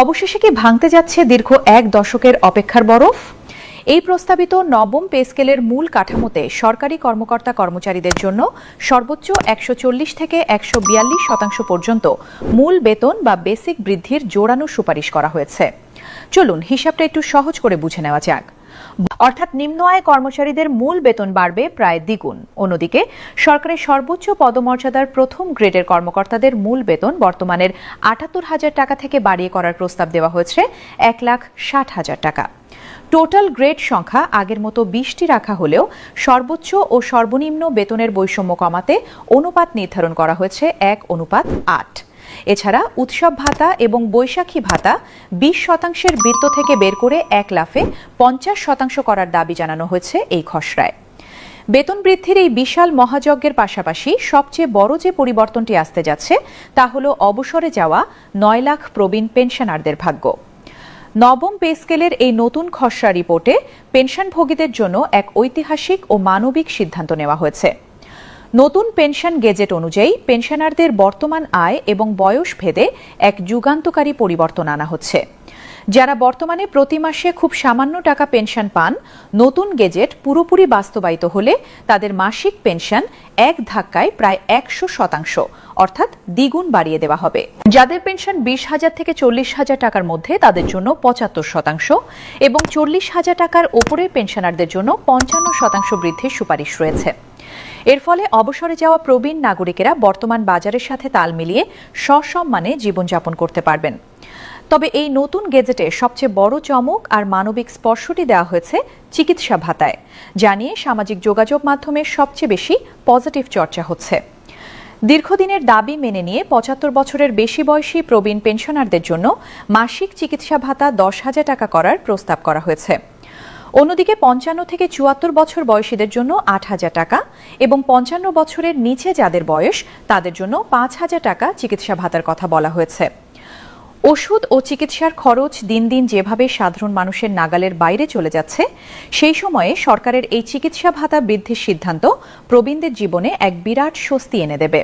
অবশেষে কি ভাঙতে যাচ্ছে দীর্ঘ এক দশকের অপেক্ষার বরফ? এই প্রস্তাবিত নবম পে স্কেলের মূল কাঠামোতে সরকারি কর্মকর্তা কর্মচারীদের জন্য সর্বোচ্চ ১৪০ থেকে ১৪২% পর্যন্ত মূল বেতন বা বেসিক বৃদ্ধির জোরালো সুপারিশ করা হয়েছে। চলুন হিসাবটা একটু সহজ করে বুঝে নেওয়া যাক। অর্থাৎ নিম্ন আয় কর্মচারীদের মূল বেতন বাড়বে প্রায় দ্বিগুণ। অন্যদিকে সরকারের সর্বোচ্চ পদমর্যাদার প্রথম গ্রেডের কর্মকর্তাদের মূল বেতন বর্তমানের ৭৮,০০০ টাকা থেকে বাড়িয়ে করার প্রস্তাব দেওয়া হয়েছে ১,৬০,০০০ টাকা। টোটাল গ্রেড সংখ্যা আগের মতো ২০টি রাখা হলেও সর্বোচ্চ ও সর্বনিম্ন বেতনের বৈষম্য কমাতে অনুপাত নির্ধারণ করা হয়েছে ১:৮। এছাড়া উৎসব ভাতা এবং বৈশাখী ভাতা ২০% বৃত্ত থেকে বের করে ১ লাফে ৫০% করার দাবি জানানো হয়েছে এই খসড়ায়। বেতন বৃদ্ধির এই বিশাল মহাযজ্ঞের পাশাপাশি সবচেয়ে বড় যে পরিবর্তনটি আসতে যাচ্ছে তা হল অবসরে যাওয়া ৯ লাখ প্রবীণ পেনশনারদের ভাগ্য। নবম পে স্কেলের এই নতুন খসড়া রিপোর্টে পেনশনভোগীদের জন্য এক ঐতিহাসিক ও মানবিক সিদ্ধান্ত নেওয়া হয়েছে। নতুন পেনশন গেজেট অনুযায়ী পেনশনারদের বর্তমান আয় এবং বয়স ভেদে এক যুগান্তকারী পরিবর্তন আনা হচ্ছে। যারা বর্তমানে প্রতি মাসে খুব সামান্য টাকা পেনশন পান, নতুন গেজেট পুরোপুরি বাস্তবায়িত হলে তাদের মাসিক পেনশন এক ধাক্কায় প্রায় ১০০%, অর্থাৎ দ্বিগুণ বাড়িয়ে দেওয়া হবে। যাদের পেনশন ২০,০০০ থেকে ৪০,০০০ টাকার মধ্যে তাদের জন্য ৭৫% এবং ৪০,০০০ টাকার ওপরের পেনশনারদের জন্য ৫৫% বৃদ্ধির সুপারিশ রয়েছে। এর ফলে অবসরে যাওয়া প্রবীণ নাগরিকেরা বর্তমান বাজারের সাথে তাল মিলিয়ে সসম্মানে জীবনযাপন করতে পারবেন। তবে এই নতুন গেজেটে সবচেয়ে বড় চমক আর মানবিক স্পর্শটি দেওয়া হয়েছে চিকিৎসা ভাতায়, যা নিয়ে সামাজিক যোগাযোগ মাধ্যমে সবচেয়ে বেশি পজিটিভ চর্চা হচ্ছে। দীর্ঘদিনের দাবি মেনে নিয়ে ৭৫ বছরের বেশি বয়সী প্রবীণ পেনশনারদের জন্য মাসিক চিকিৎসা ভাতা ১০,০০০ টাকা করার প্রস্তাব করা হয়েছে। অন্যদিকে ৫৫ থেকে ৭৪ বছর বয়সীদের জন্য ৮,০০০ টাকা এবং ৫৫ বছরের নিচে যাদের বয়স তাদের জন্য ৫,০০০ টাকা চিকিৎসা ভাতার কথা বলা হয়েছে। ওষুধ ও চিকিৎসার খরচ দিন দিন যেভাবে সাধারণ মানুষের নাগালের বাইরে চলে যাচ্ছে, সেই সময়ে সরকারের এই চিকিৎসা ভাতা বৃদ্ধির সিদ্ধান্ত প্রবীণদের জীবনে এক বিরাট স্বস্তি এনে দেবে।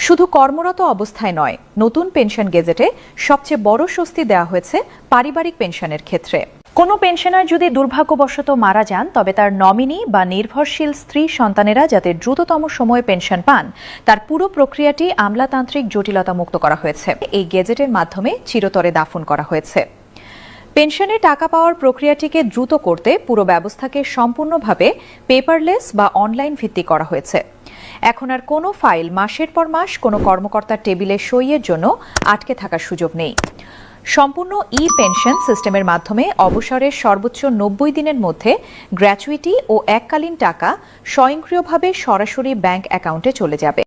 শুধু কর্মরত অবস্থায় নয়, নতুন পেনশন গেজেটে সবচেয়ে বড় স্বস্তি দেওয়া হয়েছে পারিবারিক পেনশনের ক্ষেত্রে। কোনো পেনশনার যদি দুর্ভাগ্যবশত মারা যান, তবে তার নমিনি বা নির্ভরশীল স্ত্রী সন্তানেরা যাতে দ্রুততম সময়ে পেনশন পান, তার পুরো প্রক্রিয়াটি আমলাতান্ত্রিক জটিলতা মুক্ত করা হয়েছে। এই গেজেটের মাধ্যমে চিরতরে দাফন করা হয়েছে। পেনশনের টাকা পাওয়ার প্রক্রিয়াটিকে দ্রুত করতে পুরো ব্যবস্থাকে সম্পূর্ণভাবে পেপারলেস বা অনলাইন ভিত্তিক করা হয়েছে। এখন আর কোনো ফাইল মাসের পর মাস কোনো কর্মকর্তার টেবিলে সইয়ের জন্য আটকে থাকার সুযোগ নেই। সম্পূর্ণ ই পেনশন সিস্টেমের মাধ্যমে অবসরের সর্বোচ্চ ৯০ দিনের মধ্যে গ্র্যাচুইটি ও এককালীন টাকা স্বয়ংক্রিয়ভাবে সরাসরি ব্যাংক অ্যাকাউন্টে চলে যাবে।